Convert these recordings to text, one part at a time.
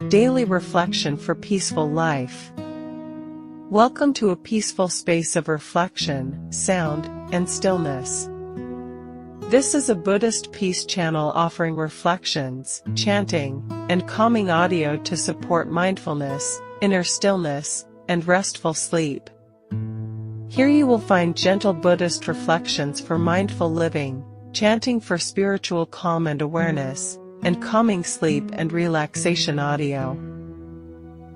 Daily reflection for peaceful life. Welcome to a peaceful space of reflection, sound, and stillness. This is a Buddhist peace channel offering reflections, chanting, and calming audio to support mindfulness, inner stillness, and restful sleep. Here you will find gentle Buddhist reflections for mindful living, chanting for spiritual calm and awareness, and calming sleep and relaxation audio.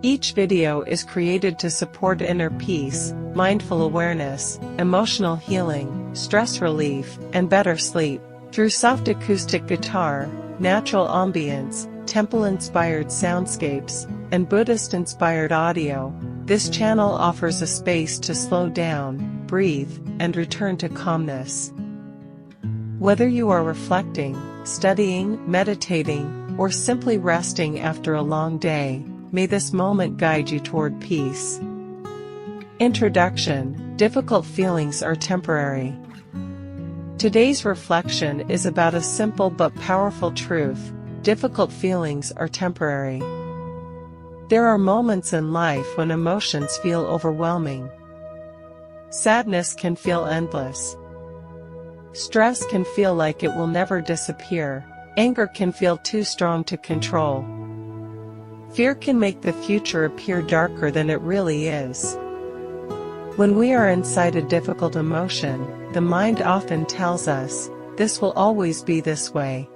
Each video is created to support inner peace, mindful awareness, emotional healing, stress relief, and better sleep. Through soft acoustic guitar, natural ambience, temple-inspired soundscapes, and Buddhist-inspired audio, this channel offers a space to slow down, breathe, and return to calmness. Whether you are reflecting, studying, meditating, or simply resting after a long day, may this moment guide you toward peace. Introduction: difficult feelings are temporary. Today's reflection is about a simple but powerful truth: difficult feelings are temporary. There are moments in life when emotions feel overwhelming. Sadness can feel endless. Stress can feel like it will never disappear. Anger can feel too strong to control. Fear can make the future appear darker than it really is. When we are inside a difficult emotion, the mind often tells us, "This will always be this way.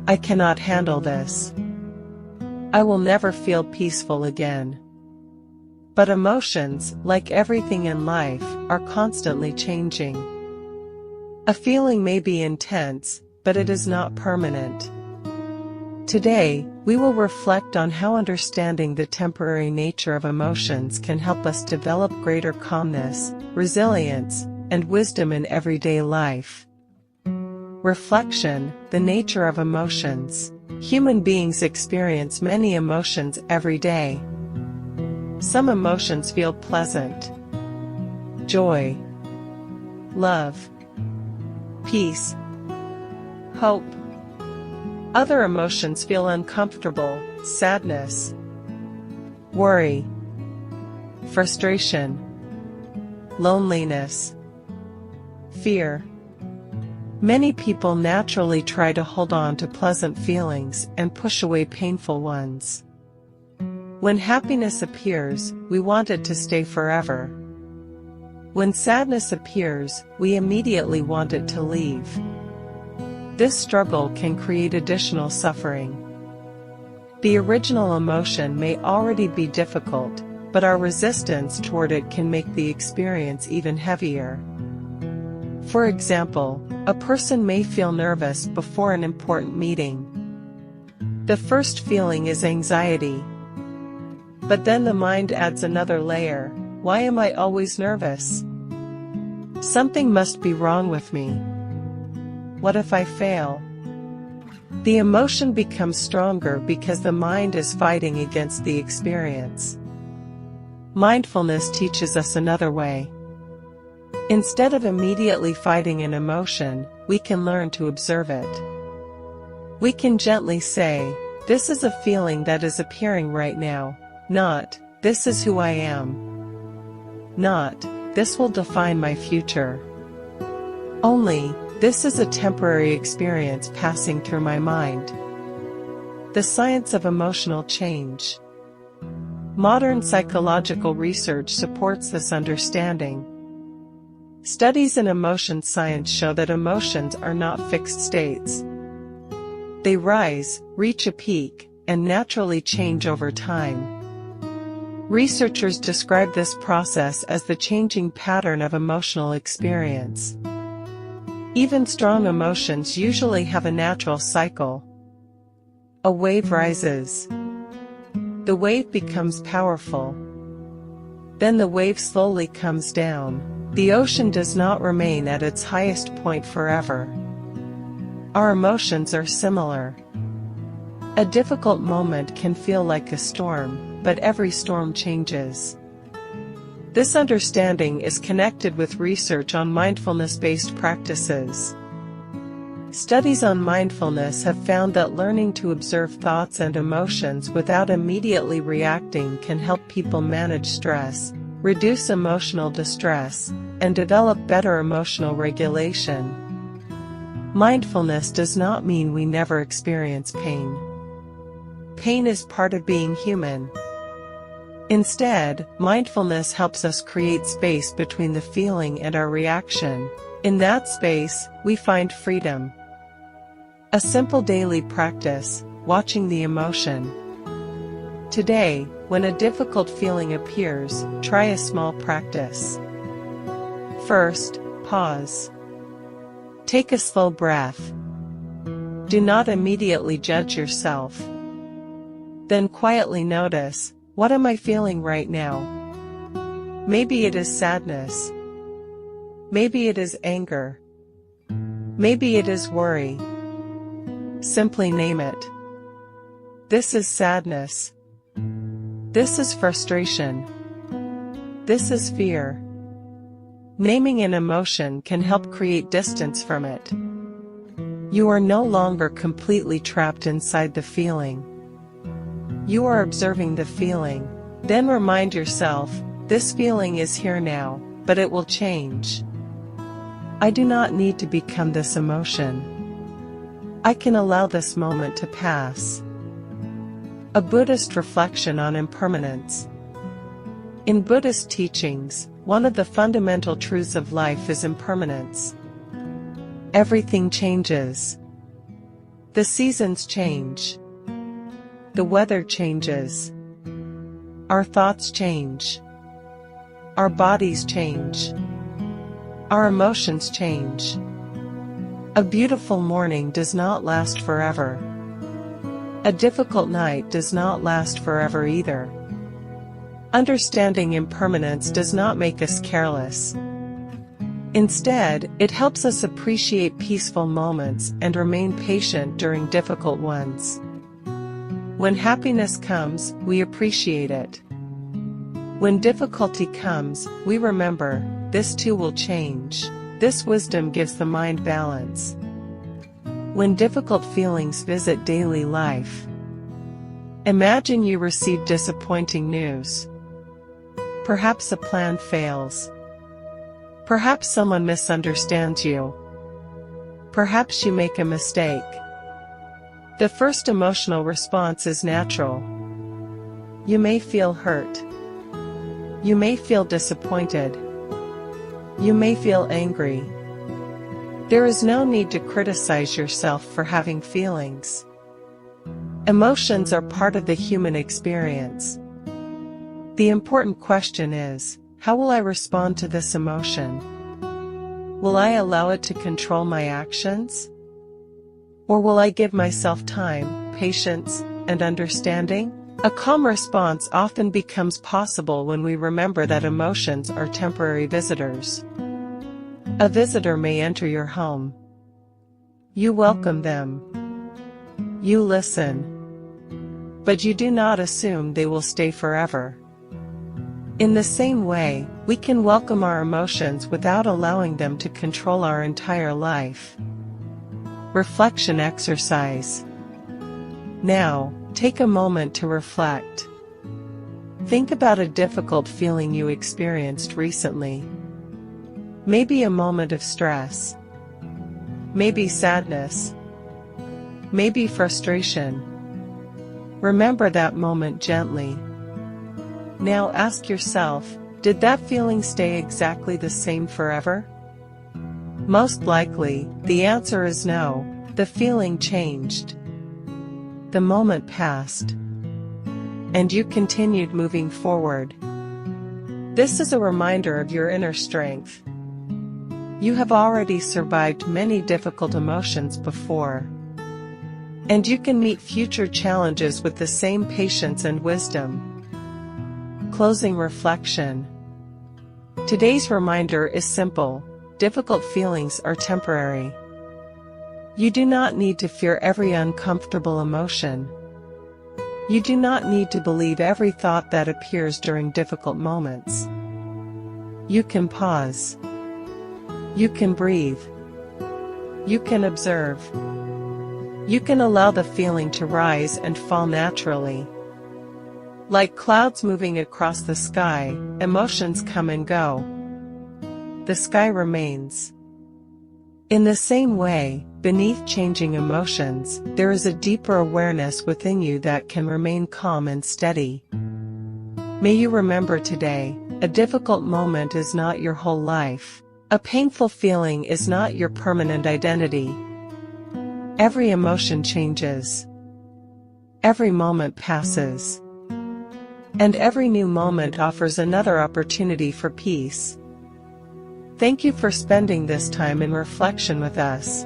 I cannot handle this. I will never feel peaceful again." But emotions, like everything in life, are constantly changing. A feeling may be intense, but it is not permanent. Today, we will reflect on how understanding the temporary nature of emotions can help us develop greater calmness, resilience, and wisdom in everyday life. Reflection: the nature of emotions. Human beings experience many emotions every day. Some emotions feel pleasant: joy, love, peace, hope. Other emotions feel uncomfortable: sadness, worry, frustration, loneliness, fear. Many people naturally try to hold on to pleasant feelings and push away painful ones. When happiness appears, we want it to stay forever. When sadness appears, we immediately want it to leave. This struggle can create additional suffering. The original emotion may already be difficult, but our resistance toward it can make the experience even heavier. For example, a person may feel nervous before an important meeting. The first feeling is anxiety. But then the mind adds another layer: why am I always nervous? Something must be wrong with me. What if I fail? The emotion becomes stronger because the mind is fighting against the experience. Mindfulness teaches us another way. Instead of immediately fighting an emotion, we can learn to observe it. We can gently say, "This is a feeling that is appearing right now," not, "This is who I am," not, "This will define my future." Only, "This is a temporary experience passing through my mind." The science of emotional change. Modern psychological research supports this understanding. Studies in emotion science show that emotions are not fixed states. They rise, reach a peak, and naturally change over time. Researchers describe this process as the changing pattern of emotional experience. Even strong emotions usually have a natural cycle. A wave rises. The wave becomes powerful. Then the wave slowly comes down. The ocean does not remain at its highest point forever. Our emotions are similar. A difficult moment can feel like a storm, but every storm changes. This understanding is connected with research on mindfulness-based practices. Studies on mindfulness have found that learning to observe thoughts and emotions without immediately reacting can help people manage stress, reduce emotional distress, and develop better emotional regulation. Mindfulness does not mean we never experience pain. Pain is part of being human. Instead, mindfulness helps us create space between the feeling and our reaction. In that space, we find freedom. A simple daily practice, watching the emotion. Today, when a difficult feeling appears, try a small practice. First, pause. Take a slow breath. Do not immediately judge yourself. Then quietly notice, what am I feeling right now? Maybe it is sadness. Maybe it is anger. Maybe it is worry. Simply name it. This is sadness. This is frustration. This is fear. Naming an emotion can help create distance from it. You are no longer completely trapped inside the feeling. You are observing the feeling. Then remind yourself, this feeling is here now, but it will change. I do not need to become this emotion. I can allow this moment to pass. A Buddhist reflection on impermanence. In Buddhist teachings, one of the fundamental truths of life is impermanence. Everything changes. The seasons change. The weather changes. Our thoughts change. Our bodies change. Our emotions change. A beautiful morning does not last forever. A difficult night does not last forever either. Understanding impermanence does not make us careless. Instead, it helps us appreciate peaceful moments and remain patient during difficult ones. When happiness comes, we appreciate it. When difficulty comes, we remember, this too will change. This wisdom gives the mind balance. When difficult feelings visit daily life. Imagine you receive disappointing news. Perhaps a plan fails. Perhaps someone misunderstands you. Perhaps you make a mistake. The first emotional response is natural. You may feel hurt. You may feel disappointed. You may feel angry. There is no need to criticize yourself for having feelings. Emotions are part of the human experience. The important question is, how will I respond to this emotion? Will I allow it to control my actions? Or will I give myself time, patience, and understanding? A calm response often becomes possible when we remember that emotions are temporary visitors. A visitor may enter your home. You welcome them. You listen. But you do not assume they will stay forever. In the same way, we can welcome our emotions without allowing them to control our entire life. Reflection exercise. Now, take a moment to reflect. Think about a difficult feeling you experienced recently. Maybe a moment of stress. Maybe sadness. Maybe frustration. Remember that moment gently. Now ask yourself, did that feeling stay exactly the same forever? Most likely, the answer is no. The feeling changed. The moment passed. And you continued moving forward. This is a reminder of your inner strength. You have already survived many difficult emotions before. And you can meet future challenges with the same patience and wisdom. Closing reflection. Today's reminder is simple. Difficult feelings are temporary. You do not need to fear every uncomfortable emotion. You do not need to believe every thought that appears during difficult moments. You can pause. You can breathe. You can observe. You can allow the feeling to rise and fall naturally. Like clouds moving across the sky, emotions come and go. The sky remains. In the same way, beneath changing emotions, there is a deeper awareness within you that can remain calm and steady. May you remember today, a difficult moment is not your whole life. A painful feeling is not your permanent identity. Every emotion changes. Every moment passes. And every new moment offers another opportunity for peace. Thank you for spending this time in reflection with us.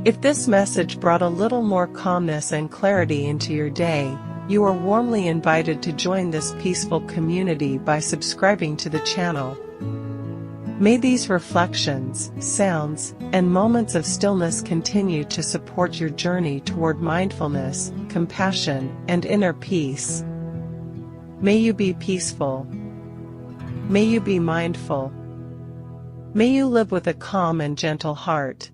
If this message brought a little more calmness and clarity into your day, you are warmly invited to join this peaceful community by subscribing to the channel. May these reflections, sounds, and moments of stillness continue to support your journey toward mindfulness, compassion, and inner peace. May you be peaceful. May you be mindful. May you live with a calm and gentle heart.